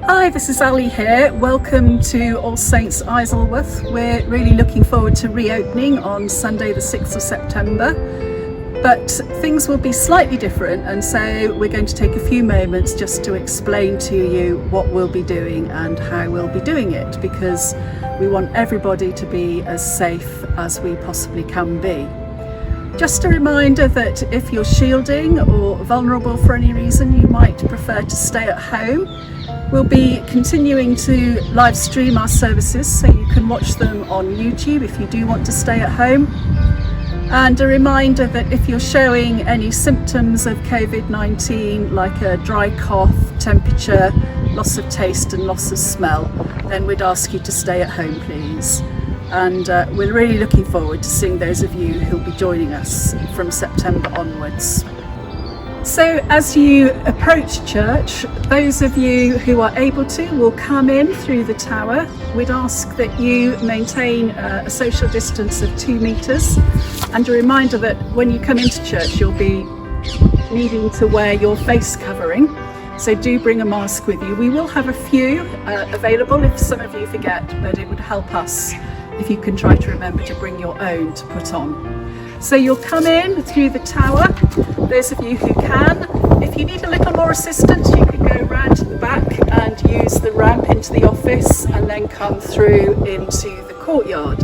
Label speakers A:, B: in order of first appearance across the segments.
A: Hi, this is Ali here. Welcome to All Saints Isleworth. We're really looking forward to reopening on Sunday the 6th of September, but things will be slightly different, and so we're going to take a few moments just to explain to you what we'll be doing and how we'll be doing it, because we want everybody to be as safe as we possibly can be. Just a reminder that if you're shielding or vulnerable for any reason, you might prefer to stay at home. We'll be continuing to live stream our services, so you can watch them on YouTube if you do want to stay at home. And a reminder that if you're showing any symptoms of COVID-19, like a dry cough, temperature, loss of taste and loss of smell, then we'd ask you to stay at home, please. And we're really looking forward to seeing those of you who'll be joining us from September onwards. So as you approach church, those of you who are able to will come in through the tower. We'd ask that you maintain a social distance of 2 meters, and a reminder that when you come into church you'll be needing to wear your face covering, so do bring a mask with you. We will have a few available if some of you forget, but it would help us if you can try to remember to bring your own to put on. So you'll come in through the tower, those of you who can. If you need a little more assistance, you can go round to the back and use the ramp into the office and then come through into the courtyard.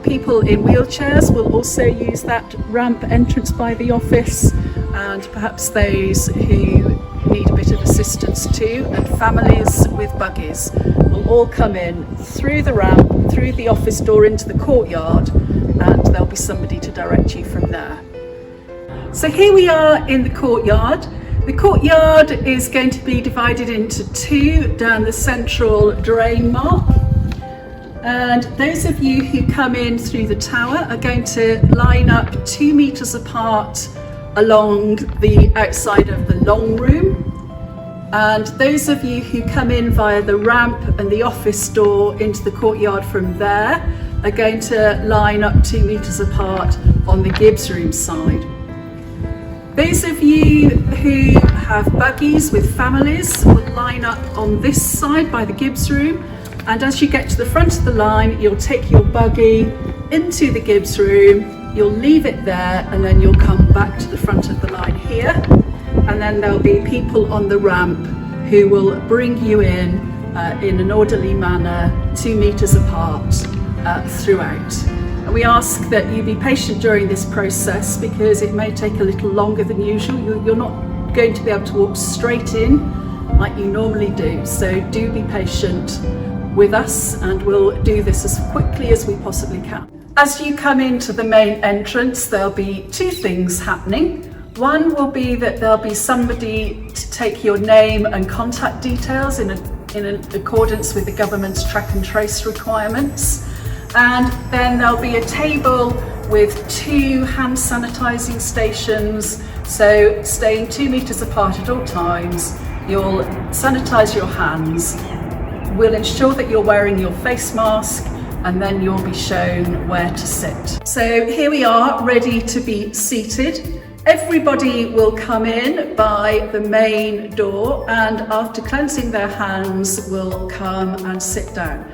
A: People in wheelchairs will also use that ramp entrance by the office, and perhaps those who need a bit of assistance too, and families with buggies will all come in through the ramp, through the office door into the courtyard, and there'll be somebody to direct you from there. So here we are in the courtyard. The courtyard is going to be divided into two down the central drain mark, and those of you who come in through the tower are going to line up 2 meters apart along the outside of the long room, and those of you who come in via the ramp and the office door into the courtyard from there are going to line up 2 meters apart on the Gibbs room side. Those of you who have buggies with families will line up on this side by the Gibbs room, and as you get to the front of the line, you'll take your buggy into the Gibbs room, you'll leave it there, and then you'll come back to the front of the line here, and then there'll be people on the ramp who will bring you in an orderly manner, 2 meters apart throughout. And we ask that you be patient during this process, because it may take a little longer than usual. You're not going to be able to walk straight in like you normally do, so do be patient with us, and we'll do this as quickly as we possibly can. As you come into the main entrance, there'll be 2 things happening. One will be that there'll be somebody to take your name and contact details in accordance with the government's track and trace requirements. And then there'll be a table with 2 hand sanitizing stations, so staying 2 meters apart at all times. You'll sanitize your hands. We'll ensure that you're wearing your face mask, and then you'll be shown where to sit. So here we are, ready to be seated. Everybody will come in by the main door, and after cleansing their hands will come and sit down.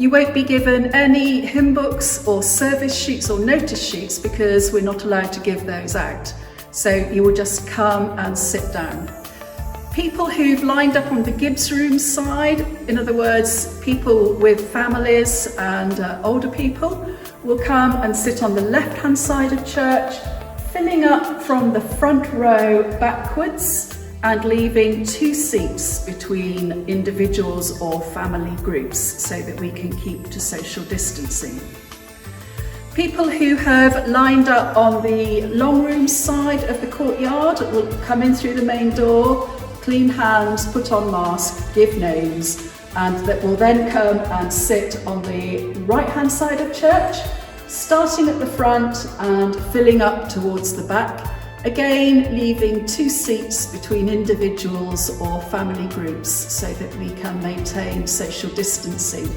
A: You won't be given any hymn books or service sheets or notice sheets, because we're not allowed to give those out. So you will just come and sit down. People who've lined up on the Gibbs room side, in other words, people with families and older people, will come and sit on the left-hand side of church, filling up from the front row backwards and leaving 2 seats between individuals or family groups, so that we can keep to social distancing. People who have lined up on the long room side of the courtyard will come in through the main door, clean hands, put on masks, give names, and that will then come and sit on the right hand side of church, starting at the front and filling up towards the back, again leaving 2 seats between individuals or family groups, so that we can maintain social distancing.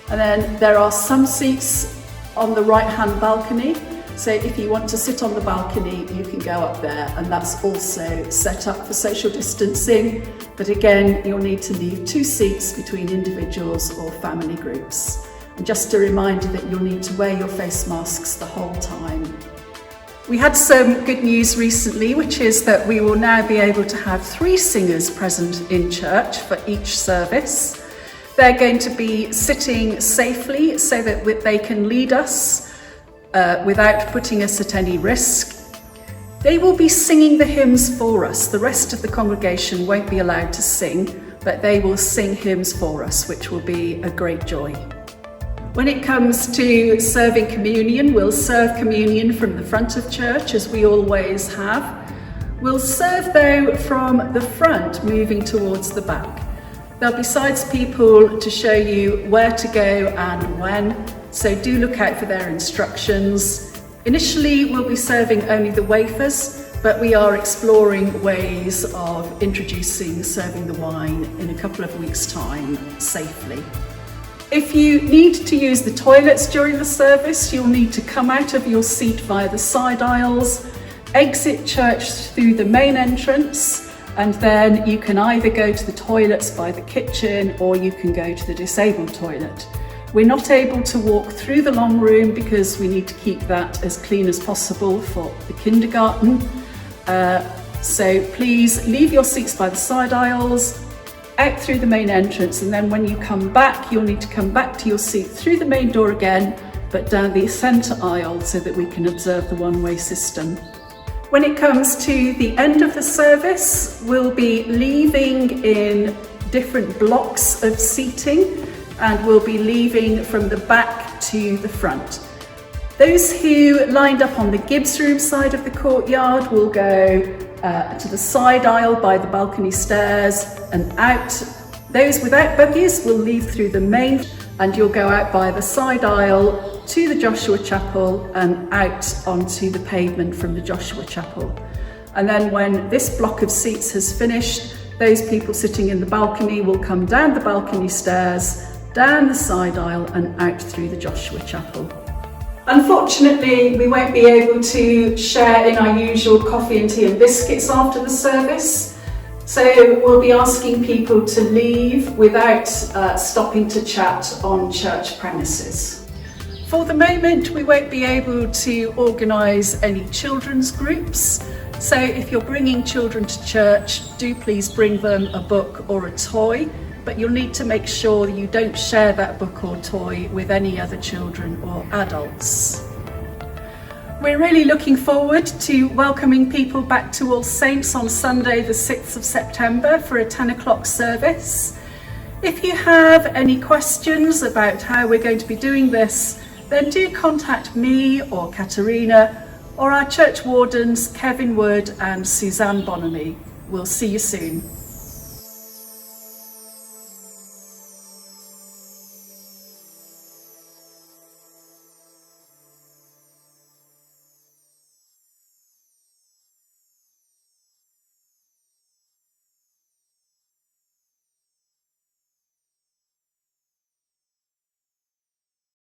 A: And then there are some seats on the right hand balcony, So if you want to sit on the balcony, you can go up there, and that's also set up for social distancing. But again, you'll need to leave 2 seats between individuals or family groups. And just a reminder that you'll need to wear your face masks the whole time. We had some good news recently, which is that we will now be able to have 3 singers present in church for each service. They're going to be sitting safely so that they can lead us without putting us at any risk. They will be singing the hymns for us. The rest of the congregation won't be allowed to sing, but they will sing hymns for us, which will be a great joy. When it comes to serving communion, we'll serve communion from the front of church, as we always have. We'll serve though from the front, moving towards the back. There'll be sides people to show you where to go and when, so do look out for their instructions. Initially, we'll be serving only the wafers, but we are exploring ways of introducing serving the wine in a couple of weeks' time safely. If you need to use the toilets during the service, you'll need to come out of your seat via the side aisles, exit church through the main entrance, and then you can either go to the toilets by the kitchen or you can go to the disabled toilet. We're not able to walk through the long room because we need to keep that as clean as possible for the kindergarten. So please leave your seats by the side aisles, out through the main entrance, and then when you come back, you'll need to come back to your seat through the main door again, but down the centre aisle so that we can observe the one-way system. When it comes to the end of the service, we'll be leaving in different blocks of seating, and we'll be leaving from the back to the front. Those who lined up on the Gibbs room side of the courtyard will go to the side aisle by the balcony stairs and out. Those without buggies will leave through the main, and you'll go out by the side aisle to the Joshua Chapel and out onto the pavement from the Joshua Chapel. And then when this block of seats has finished, those people sitting in the balcony will come down the balcony stairs, down the side aisle and out through the Joshua Chapel. Unfortunately, we won't be able to share in our usual coffee and tea and biscuits after the service, so we'll be asking people to leave without stopping to chat on church premises. For the moment, we won't be able to organise any children's groups, so if you're bringing children to church, do please bring them a book or a toy, but you'll need to make sure you don't share that book or toy with any other children or adults. We're really looking forward to welcoming people back to All Saints on Sunday the 6th of September for a 10 o'clock service. If you have any questions about how we're going to be doing this, then do contact me or Katerina or our church wardens Kevin Wood and Suzanne Bonamy. We'll see you soon.